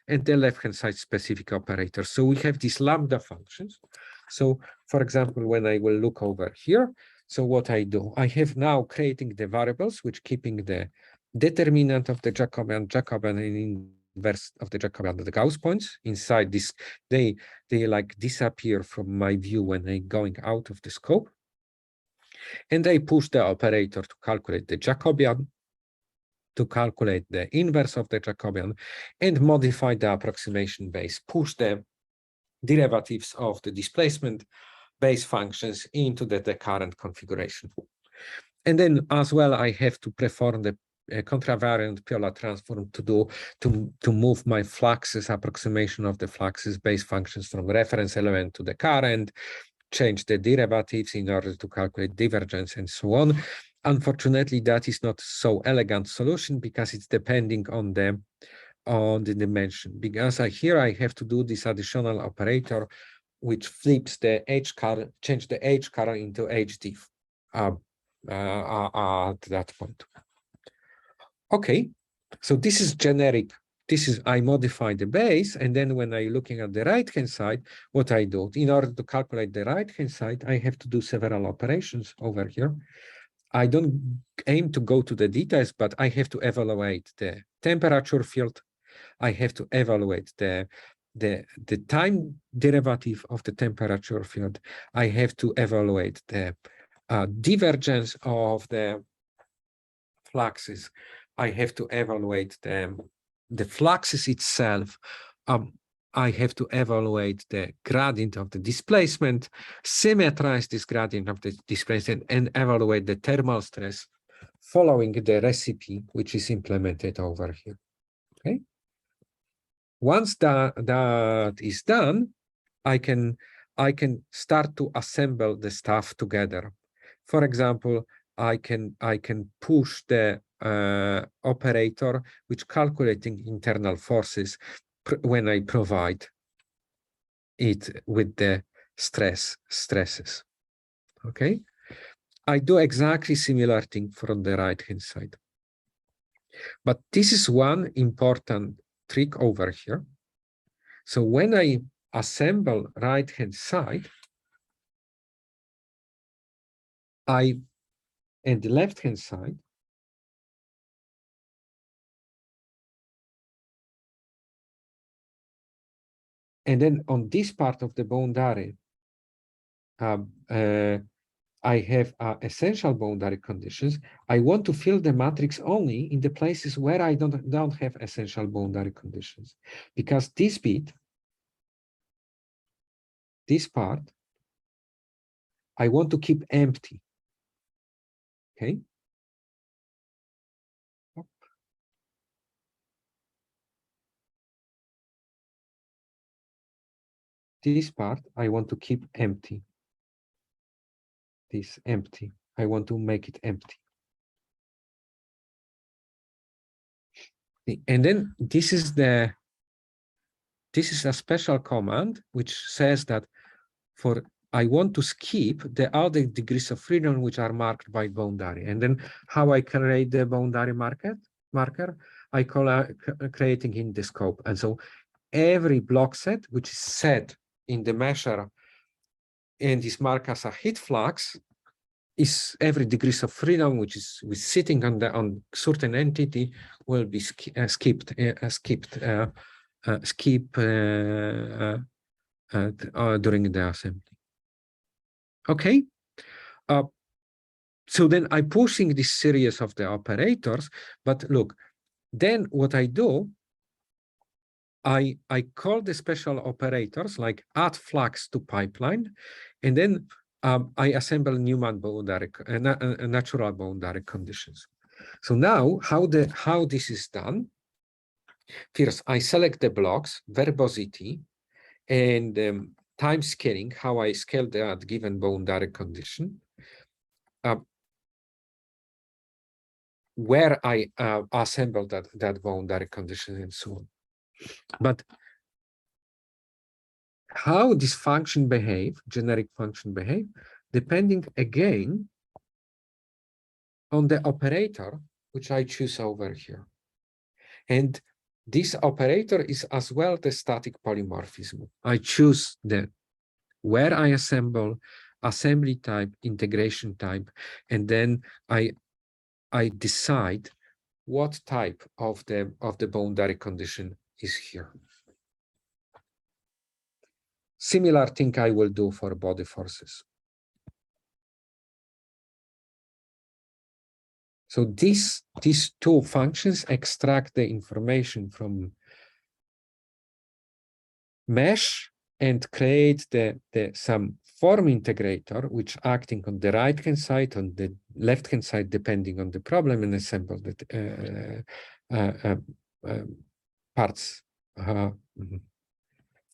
and the left-hand side specific operators. So we have these lambda functions. So for example, when I will look over here, so what I do, I have now creating the variables which keeping the determinant of the Jacobian and inverse of the Jacobian, the Gauss points inside this. They like disappear from my view when they going out of the scope. And they push the operator to calculate the Jacobian, to calculate the inverse of the Jacobian, and modify the approximation base, push the derivatives of the displacement base functions into the current configuration. And then as well, I have to perform the contravariant Piola transform to move my fluxes, approximation of the fluxes base functions from reference element to the current, change the derivatives in order to calculate divergence and so on. Unfortunately, that is not so elegant solution because it's depending on the dimension. Because here I have to do this additional operator, which flips the H car, change the H car into HDiff at that point. Okay, so this is generic. This is, I modify the base, and then when I'm looking at the right-hand side, what I do, in order to calculate the right-hand side, I have to do several operations over here. I don't aim to go to the details, but I have to evaluate the temperature field. I have to evaluate the time derivative of the temperature field. I have to evaluate the divergence of the fluxes. I have to evaluate the fluxes itself. I have to evaluate the gradient of the displacement, symmetrize this gradient of the displacement, and evaluate the thermal stress following the recipe which is implemented over here. Okay. Once that is done, I can start to assemble the stuff together. For example, I can push the operator which calculating internal forces when I provide it with the stresses. Okay, I do exactly similar thing from the right hand side, but this is one important trick over here. So when I assemble right hand side, and the left hand side, and then on this part of the boundary, I have essential boundary conditions. I want to fill the matrix only in the places where I don't have essential boundary conditions, because this bit, this part, I want to keep empty. Okay. This part I want to keep empty. This empty. I want to make it empty. And then this is a special command which says that I want to skip the other degrees of freedom which are marked by boundary. And then how I create the boundary marker, I call creating in the scope. And so every block set which is set in the measure and is marked as a heat flux is every degrees of freedom which is sitting on certain entity will be skipped during the assembly. Okay. So then I'm pushing this series of the operators, but look, then what I do, I call the special operators like add flux to pipeline, and then I assemble Newman boundary, natural boundary conditions. So now how this is done? First, I select the blocks, verbosity, and time scaling, how I scale that given boundary condition. Where I assemble that boundary condition and so on. But how this function behave, generic function behave, depending again on the operator which I choose over here. And this operator is as well the static polymorphism. I choose where I assemble, assembly type, integration type, and then I decide what type of the boundary condition is here. Similar thing I will do for body forces. So these two functions extract the information from mesh and create some form integrator which acting on the right hand side, on the left hand side depending on the problem, and assemble the parts to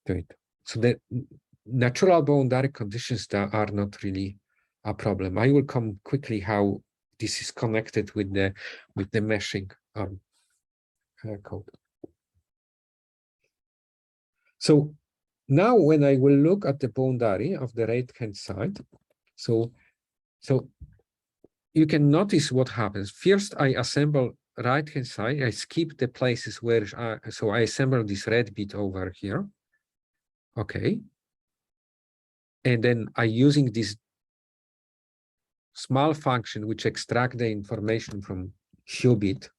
it. So the natural boundary conditions that are not really a problem. I will come quickly how this is connected with the meshing code. So now when I will look at the boundary of the right hand side, so you can notice what happens. First, I assemble right hand side. I skip the places where so I assemble this red bit over here. Okay. And then I using this small function which extract the information from Cubit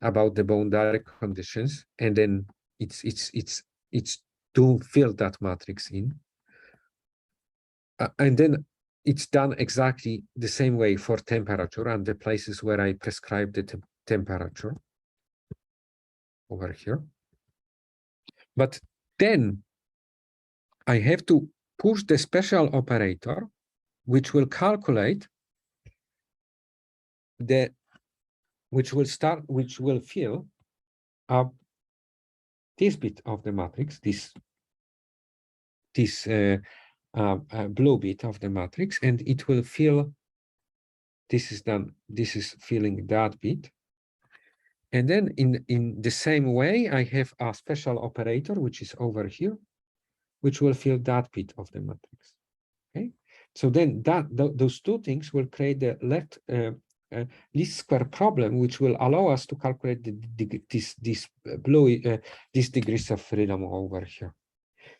about the boundary conditions, and then it's to fill that matrix in, and then it's done exactly the same way for temperature and the places where I prescribe the temperature over here. But then I have to push the special operator which will calculate which will fill up this bit of the matrix, this blue bit of the matrix, and it will fill, this is filling that bit. And then in the same way, I have a special operator, which is over here, which will fill that bit of the matrix. Okay, so then those two things will create the least square problem, which will allow us to calculate these degrees of freedom over here.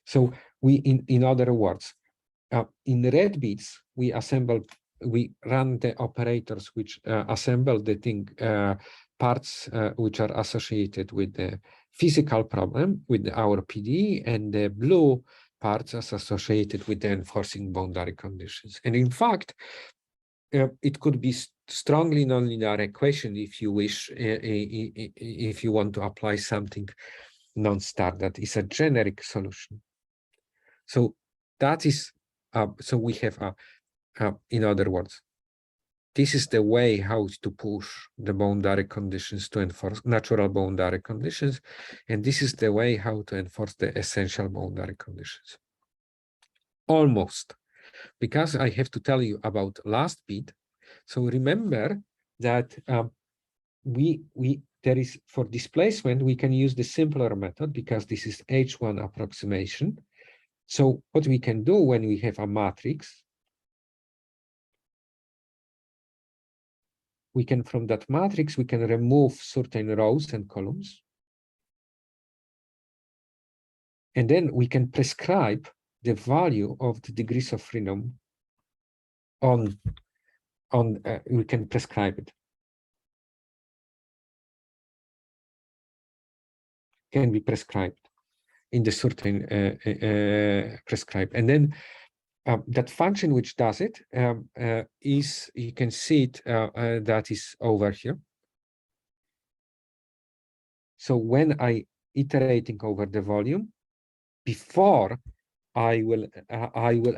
So in other words, in red bits, we run the operators which assemble the thing parts which are associated with the physical problem, with our PD, and the blue parts are associated with the enforcing boundary conditions. And in fact, it could be strongly nonlinear equation if you wish, if you want to apply something non-star that is a generic solution. So that is, so we have in other words, this is the way how to push the boundary conditions to enforce natural boundary conditions, and this is the way how to enforce the essential boundary conditions. Almost, because I have to tell you about last bit. So remember that there is, for displacement, we can use the simpler method because this is H1 approximation. So what we can do when we have a matrix, we can, from that matrix, we can remove certain rows and columns. And then we can prescribe the value of the degrees of freedom we can prescribe it. Can be prescribed in the certain prescribed. And then that function which does it is, you can see it, that is over here. So when I iterating over the volume, before I will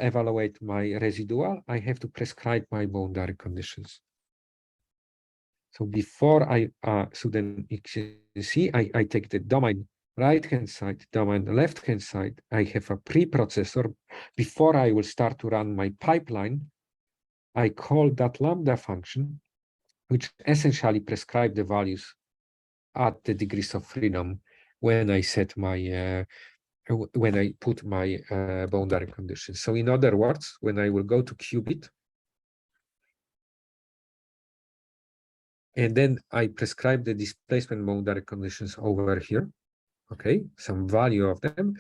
evaluate my residual, I have to prescribe my boundary conditions. So before so then you can see, I take the domain right-hand side, domain left-hand side. I have a preprocessor. Before I will start to run my pipeline, I call that lambda function, which essentially prescribe the values at the degrees of freedom when I set my when I put my boundary conditions. So in other words, when I will go to Cubit, and then I prescribe the displacement boundary conditions over here, okay, some value of them.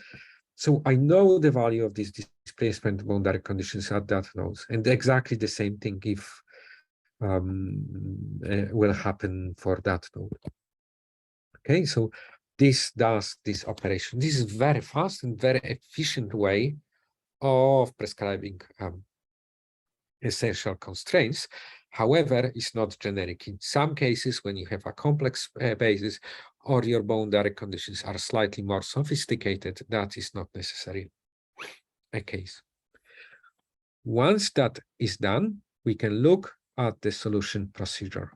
So I know the value of these displacement boundary conditions at that node, and exactly the same thing if will happen for that node. Okay, so this does this operation. This is very fast and very efficient way of prescribing essential constraints. However, it's not generic. In some cases, when you have a complex basis or your boundary conditions are slightly more sophisticated, that is not necessarily a case. Once that is done, we can look at the solution procedure.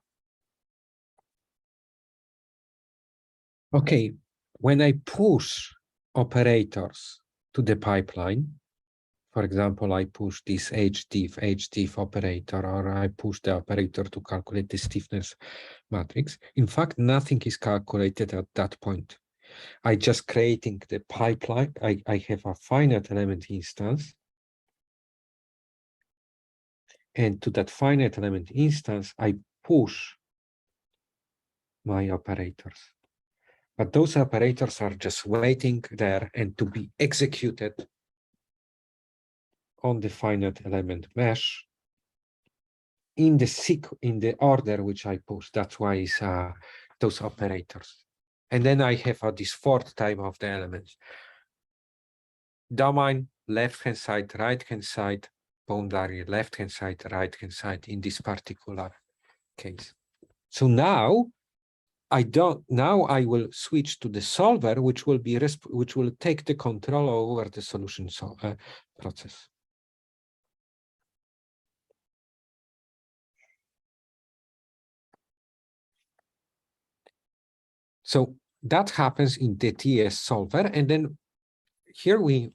Okay, when I push operators to the pipeline, for example, I push this HDIF operator, or I push the operator to calculate the stiffness matrix. In fact, nothing is calculated at that point. I just creating the pipeline. I have a finite element instance. And to that finite element instance, I push my operators. But those operators are just waiting there and to be executed on the finite element mesh in the order which I push. That's why it's those operators. And then I have this fourth type of the elements. Domain, left-hand side, right-hand side, boundary, left-hand side, right-hand side in this particular case. So now I will switch to the solver, which will take the control over the solution process. So that happens in the TS solver, and then here we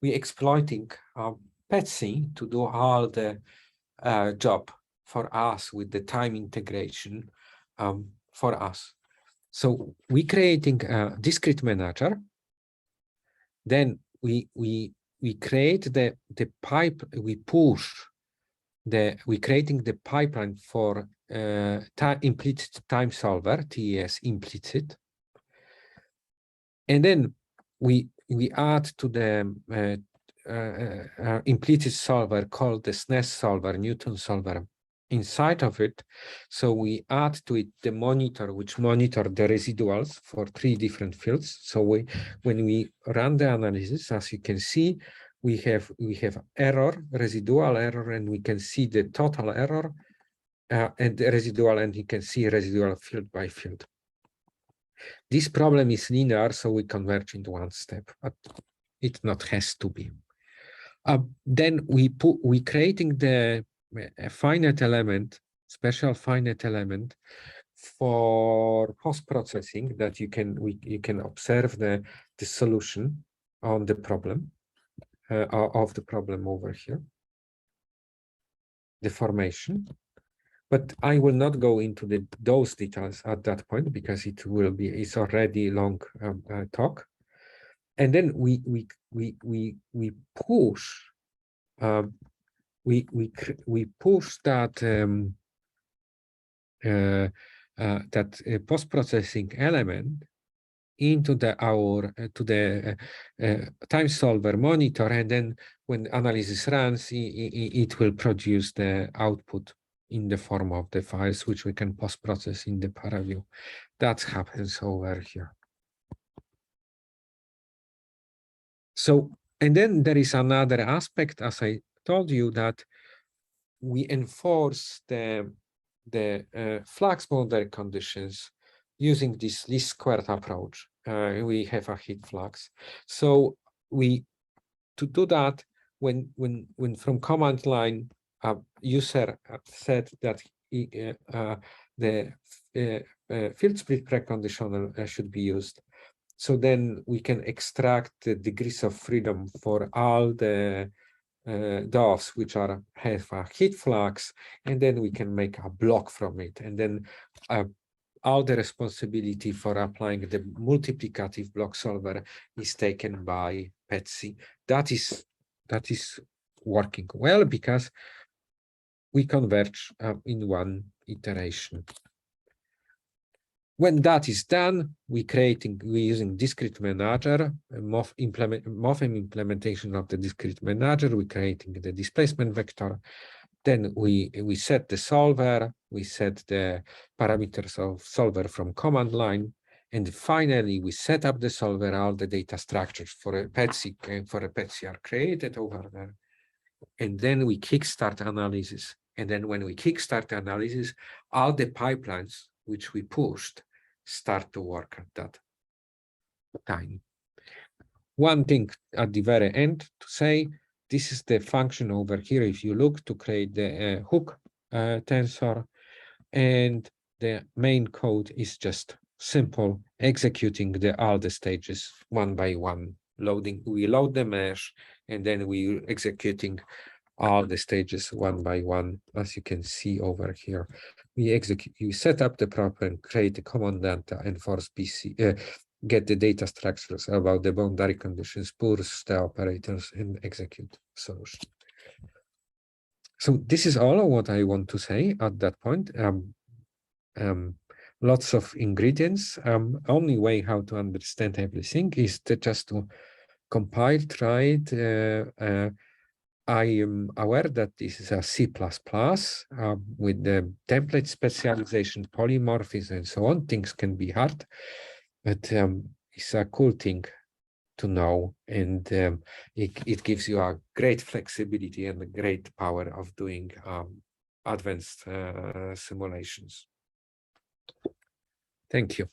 exploiting PETC to do all the job for us with the time integration for us. So we creating a discrete manager. Then we create the pipe. We creating the pipeline for implicit time solver, TES implicit, and then we add to the implicit solver called the SNES solver, Newton solver, inside of it. So we add to it the monitor, which monitor the residuals for 3 different fields. So when we run the analysis, as you can see, we have error, residual error, and we can see the total error and the residual, and you can see residual field by field. This problem is linear, so we converge into one step, but it not has to be. Then we creating the finite element, special finite element for post-processing that you can observe the solution on the problem of the problem over here, the formation. But I will not go into those details at that point because it's already long talk. And then we push we push that post-processing element into the time solver monitor, and then when analysis runs, it will produce the output in the form of the files which we can post-process in the ParaView. That happens over here. So, and then there is another aspect, as I told you, that we enforce the flux boundary conditions using this least squared approach. We have a heat flux. So to do that, when from command line, user said that the field split preconditional should be used. So then we can extract the degrees of freedom for all the DOFs which have a heat flux, and then we can make a block from it, and then all the responsibility for applying the multiplicative block solver is taken by PETSI. That is working well because we converge in one iteration. When that is done, we're using discrete manager, MOFEM implementation of the discrete manager. We're creating the displacement vector. Then we set the solver, we set the parameters of solver from command line, and finally we set up the solver. All the data structures for a PETSI are created over there, and then we kickstart analysis. And then when we kickstart analysis, all the pipelines which we pushed start to work at that time. One thing at the very end to say, this is the function over here. If you look to create the hook tensor, and the main code is just simple, executing all the stages one by one. We load the mesh, and then we executing all the stages one by one, as you can see over here. You set up the problem, create the command data, enforce BC, get the data structures about the boundary conditions, push the operators, and execute solution. So this is all of what I want to say at that point. Lots of ingredients. Only way how to understand everything is just to compile, try it. I am aware that this is a C++ with the template specialization, polymorphism, and so on. Things can be hard, but it's a cool thing to know, and it gives you a great flexibility and a great power of doing advanced simulations. Thank you.